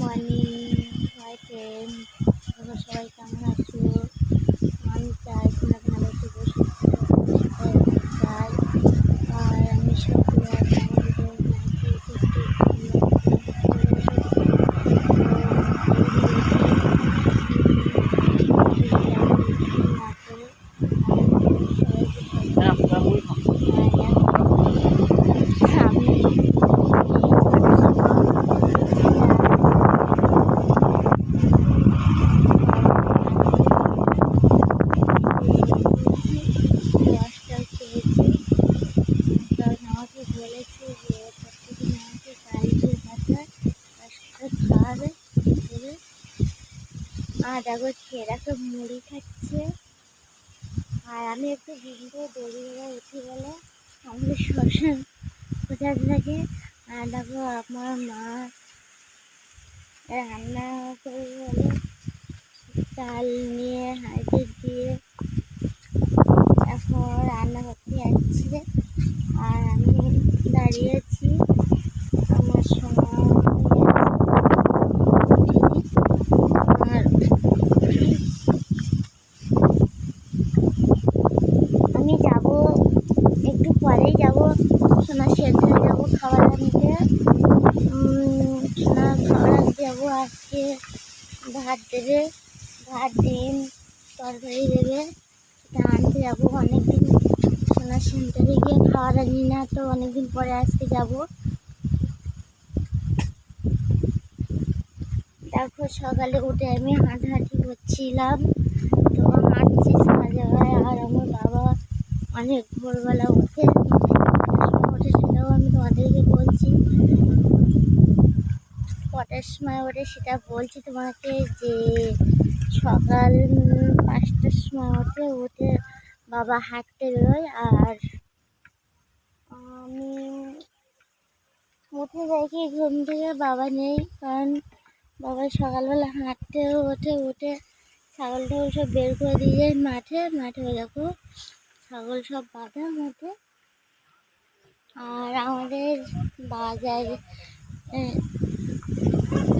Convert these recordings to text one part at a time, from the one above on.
Morning, hi friend, তোমরা সবাই কেমন আছো? আমি চাই তোমরা ভালো একটু বসে চাই। আর আমি সত্যি আর দেখো ছেলেরা সব মুড়ি খাচ্ছে। আর আমি একটু দিনকে দেরি হয়ে উঠি বলে আমাদের শ্মশান কোথায় থাকে। আর দেখো আমার মা রান্না করে বলে চাল নিয়ে হাঁড়ি দিয়ে এখন রান্না করতে যাচ্ছে। আর আমি দাঁড়িয়েছি আমার সময়। আর আমি যাব একটু পরেই যাব, সোনার সেদ্ধ যাবো খাবার আনতে। সোনার খাবার আনতে যাবো। আজকে ভাত দেবে, ভাত ডিম তরকারি দেবে, সেটা আনতে যাবো। অনেকদিন সোনার সেন্টারে গিয়ে খাবার আনি না, তো অনেকদিন পরে আজকে যাব। দেখো সকালে উঠে আমি হাঁটাহাঁটি করছিলাম, তো হাঁটছি সারা জায়গায়। আর আমার বাবা অনেক ভোরবেলা ওঠে, সেটাও আমি তোমাদেরকে বলছি কটার সময় ওঠে সেটা বলছি তোমাকে। যে সকাল 5টার সময় উঠে বাবা হাঁটতে বেরোয়। আর আমি উঠে দেখি ঘুম থেকে বাবা নেই, কারণ বাবা সকালবেলা হাঁটতে উঠে ছাগল টাগল সব বের করে দিয়ে যায় মাঠে। দেখো ছাগল সব বাঁধা মাঠে। আর আমাদের বাজার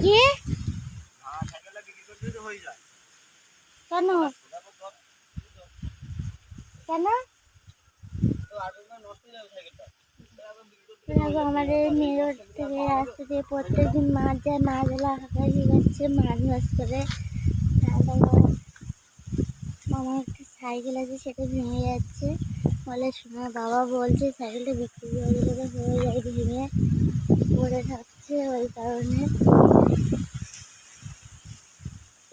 কি কেন কেন আমাদের মেরোড থেকে রাস্তা দিয়ে প্রত্যেকদিন মাছ যায়, মাছগুলো হাঁকাশি যাচ্ছে মাছ মাছ করে। মামা একটা সাইকেল আছে, সেটা ভেঙে যাচ্ছে বলে শোনা। বাবা বলছে সাইকেলটা বিক্রি করে দিলে হয়ে যায়, ভেঙে পড়ে থাকছে। ওই কারণে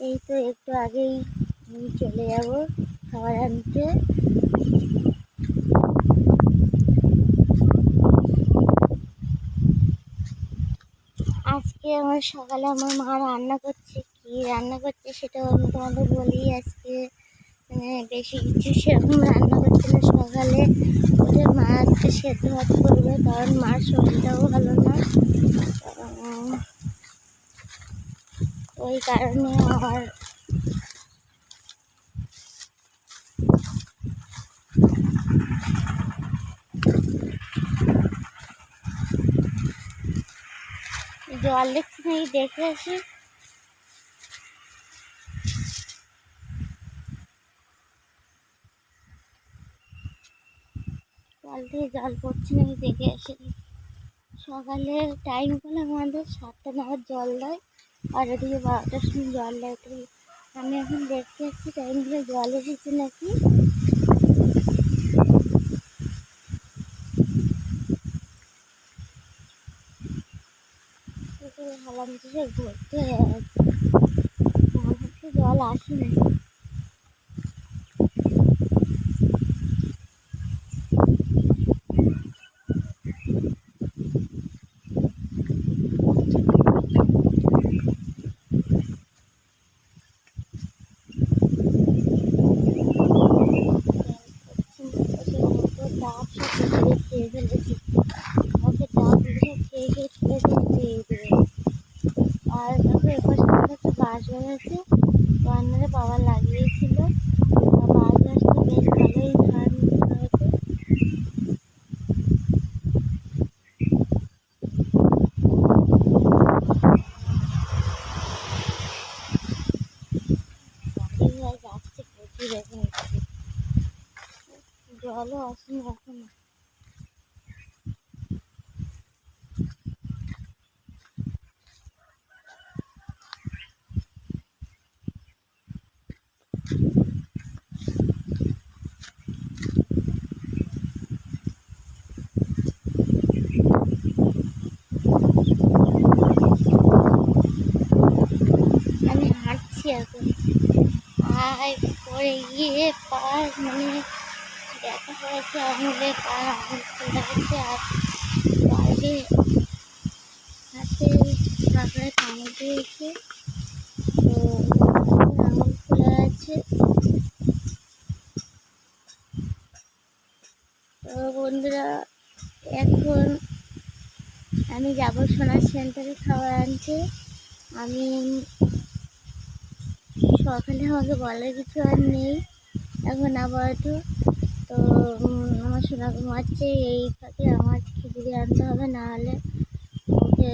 এই তো একটু আগেই আমি চলে যাব খাবার আনতে। আজকে আমার সকালে আমার মা রান্না করছে, কি রান্না করছে সেটাও আমি তোমাদের বলি। আজকে বেশি কিছু সেরকম রান্না করছে না। সকালে উঠে মা আজকে সেদ্ধ ভাত করবে, কারণ মার শরীরটাও ভালো না। ওই কারণে আমার জল দেখছি নাকি দেখে আসি। কল থেকে জল পড়ছে নাকি দেখে আসি। সকালের টাইম করে আমাদের 7টা নাগাদ জল দেয়, আর ওদিকে 12টার সময় জল দেয়। তো আমি এখন দেখতে যাচ্ছি টাইমগুলো জল এসেছে নাকি। ভাবলাম যে সে ঘুরতে হয়ে গেছে, আমার কাছে জল আসে না। ডাব সব খেয়ে ফেলেছি, আমাকে ডাবগুলো খেয়ে ছুড়ে দিয়েছে। আর দেখো এপাশে একটা বাঁশ গাছ আছে, রান্নারে বাবা লাগিয়েছিল। বাঁশ গাছটা বেশ ভালোই ধান হয়েছে। জলও আসেনি এখনো। আমি হাঁটছি এখন, আর পরে গিয়ে পা মানে ব্যথা হয়েছে, আঙুলে পা আঙুল ফুলে গেছে, আর বাইরে হাতে কাঁকড়ায় কামড় দিয়েছে, তো আঙুল ফুলে আছে। তো বন্ধুরা, এখন আমি যাবো সোনার সেন্টারে খাবার আনতে। আমি সকালে আমাকে বলার কিছু আর নেই এখন আপাতত। তো আমার সোনা ঘুমাচ্ছে, এই ফাঁকে আমার খিচুড়ি আনতে হবে, না হলে ওকে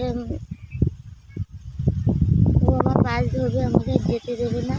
ও আমার পাশ ধরবে, আমাকে যেতে দেবে না।